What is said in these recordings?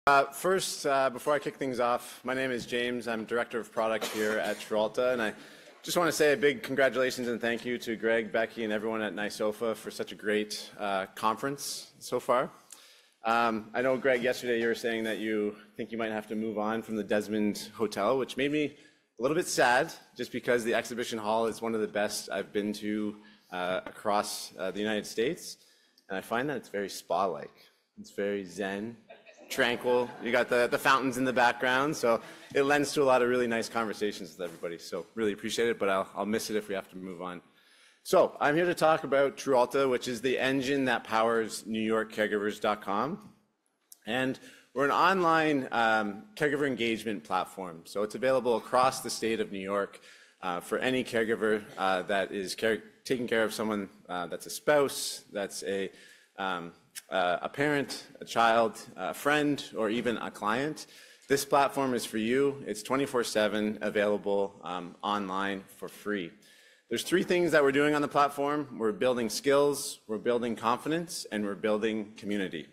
Before I kick things off, my name is James. I'm Director of Product here at Trualta, and I just want to say a big congratulations and thank you to Greg, Becky, and everyone at NYSOFA for such a great conference so far. I know, Greg, yesterday you were saying that you think you might have to move on from the Desmond Hotel, which made me a little bit sad, just because the exhibition hall is one of the best I've been to across the United States, and I find that it's very spa-like. It's very zen, tranquil. You got the fountains in the background, so it lends to a lot of really nice conversations with everybody. So really appreciate it, but I'll miss it if we have to move on. So I'm here to talk about Trualta, which is the engine that powers NewYorkCaregivers.com. And we're an online caregiver engagement platform. So it's available across the state of New York for any caregiver that is taking care of someone that's a spouse, that's a parent, a child, a friend, or even a client. This platform is for you. It's 24/7 available online for free. There's three things that we're doing on the platform. We're building skills, we're building confidence, and we're building community.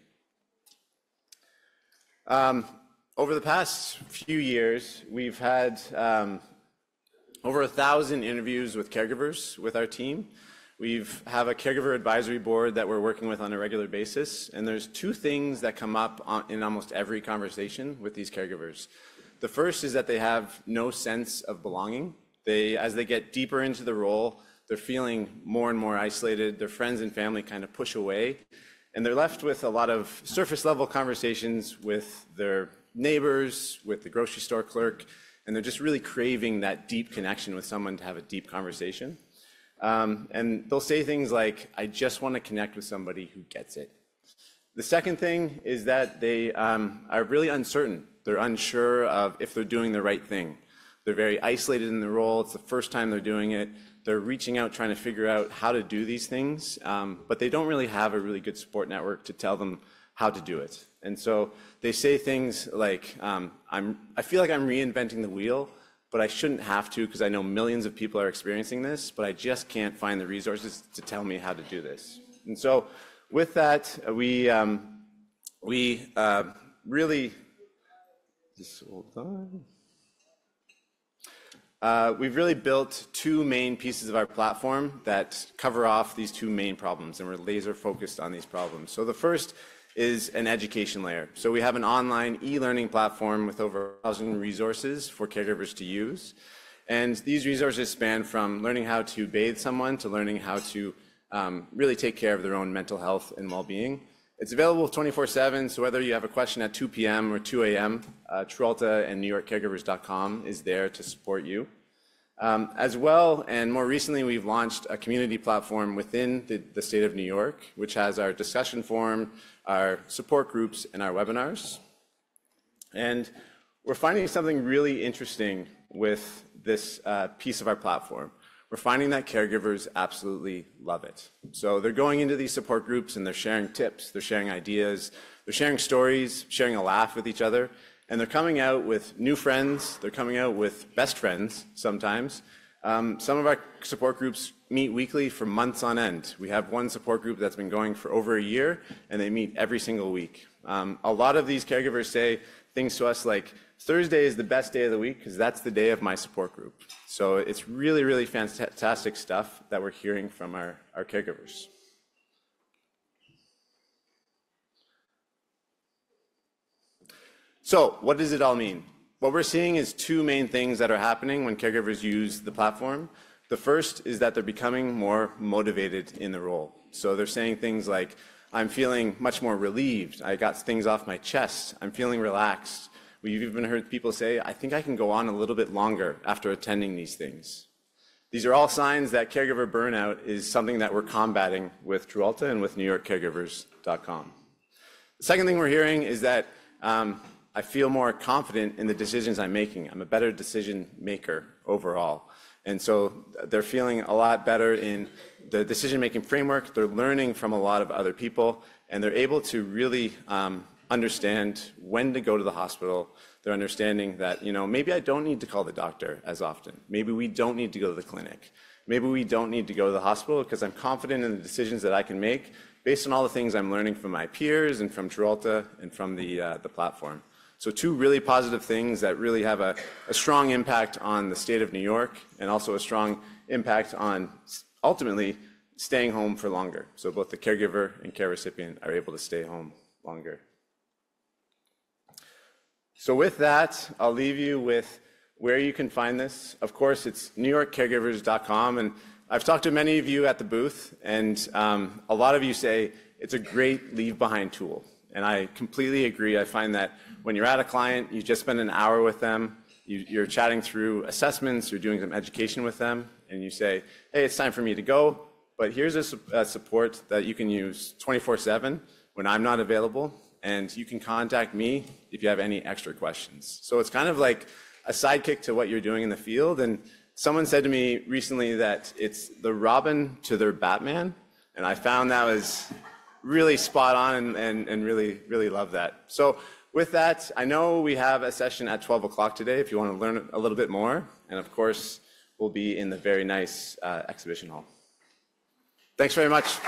Over the past few years, we've had over 1,000 interviews with caregivers with our team. We have a caregiver advisory board that we're working with on a regular basis, and there's two things that come up in almost every conversation with these caregivers. The first is that they have no sense of belonging. As they get deeper into the role, they're feeling more and more isolated. Their friends and family kind of push away, and they're left with a lot of surface-level conversations with their neighbors, with the grocery store clerk, and they're just really craving that deep connection with someone to have a deep conversation. And they'll say things like, I just want to connect with somebody who gets it. The second thing is that they are really uncertain. They're unsure of if they're doing the right thing. They're very isolated in the role. It's the first time they're doing it. They're reaching out, trying to figure out how to do these things, but they don't really have a really good support network to tell them how to do it. And so they say things like, I feel like I'm reinventing the wheel, but I shouldn't have to because I know millions of people are experiencing this, but I just can't find the resources to tell me how to do this. And so with that, we really, just hold on. We've really built two main pieces of our platform that cover off these two main problems, and we're laser focused on these problems. So the first is an education layer. So we have an online e-learning platform with over 1,000 resources for caregivers to use. And these resources span from learning how to bathe someone to learning how to really take care of their own mental health and well-being. It's available 24/7, so whether you have a question at 2 p.m. or 2 a.m., Trualta and NewYorkCaregivers.com is there to support you. As well, and more recently, we've launched a community platform within the state of New York, which has our discussion forum, our support groups, and our webinars. And we're finding something really interesting with this piece of our platform. We're finding that caregivers absolutely love it. So they're going into these support groups and they're sharing tips, they're sharing ideas, they're sharing stories, sharing a laugh with each other, and they're coming out with new friends, they're coming out with best friends sometimes. Some of our support groups meet weekly for months on end. We have one support group that's been going for over a year, and they meet every single week. A lot of these caregivers say things to us like, Thursday is the best day of the week because that's the day of my support group. So it's really, really fantastic stuff that we're hearing from our caregivers. So what does it all mean? What we're seeing is two main things that are happening when caregivers use the platform. The first is that they're becoming more motivated in the role. So they're saying things like, I'm feeling much more relieved. I got things off my chest. I'm feeling relaxed. We've even heard people say, I think I can go on a little bit longer after attending these things. These are all signs that caregiver burnout is something that we're combating with Trualta and with NewYorkCaregivers.com. The second thing we're hearing is that I feel more confident in the decisions I'm making. I'm a better decision maker overall. And so they're feeling a lot better in the decision-making framework. They're learning from a lot of other people, and they're able to really understand when to go to the hospital. They're understanding that, maybe I don't need to call the doctor as often. Maybe we don't need to go to the clinic. maybe we don't need to go to the hospital because I'm confident in the decisions that I can make based on all the things I'm learning from my peers and from Trualta and from the platform. So two really positive things that really have a strong impact on the state of New York and also a strong impact on ultimately staying home for longer. So both the caregiver and care recipient are able to stay home longer. So with that, I'll leave you with where you can find this. Of course, it's newyorkcaregivers.com, and I've talked to many of you at the booth, and a lot of you say it's a great leave-behind tool. And I completely agree. I find that when you're at a client, you just spend an hour with them, you're chatting through assessments, you're doing some education with them, and you say, hey, it's time for me to go, but here's a support that you can use 24/7 when I'm not available, and you can contact me if you have any extra questions. So it's kind of like a sidekick to what you're doing in the field. And someone said to me recently that it's the Robin to their Batman, and I found that was really spot on and really, really love that. So with that, I know we have a session at 12 o'clock today if you want to learn a little bit more. And of course, we'll be in the very nice exhibition hall. Thanks very much.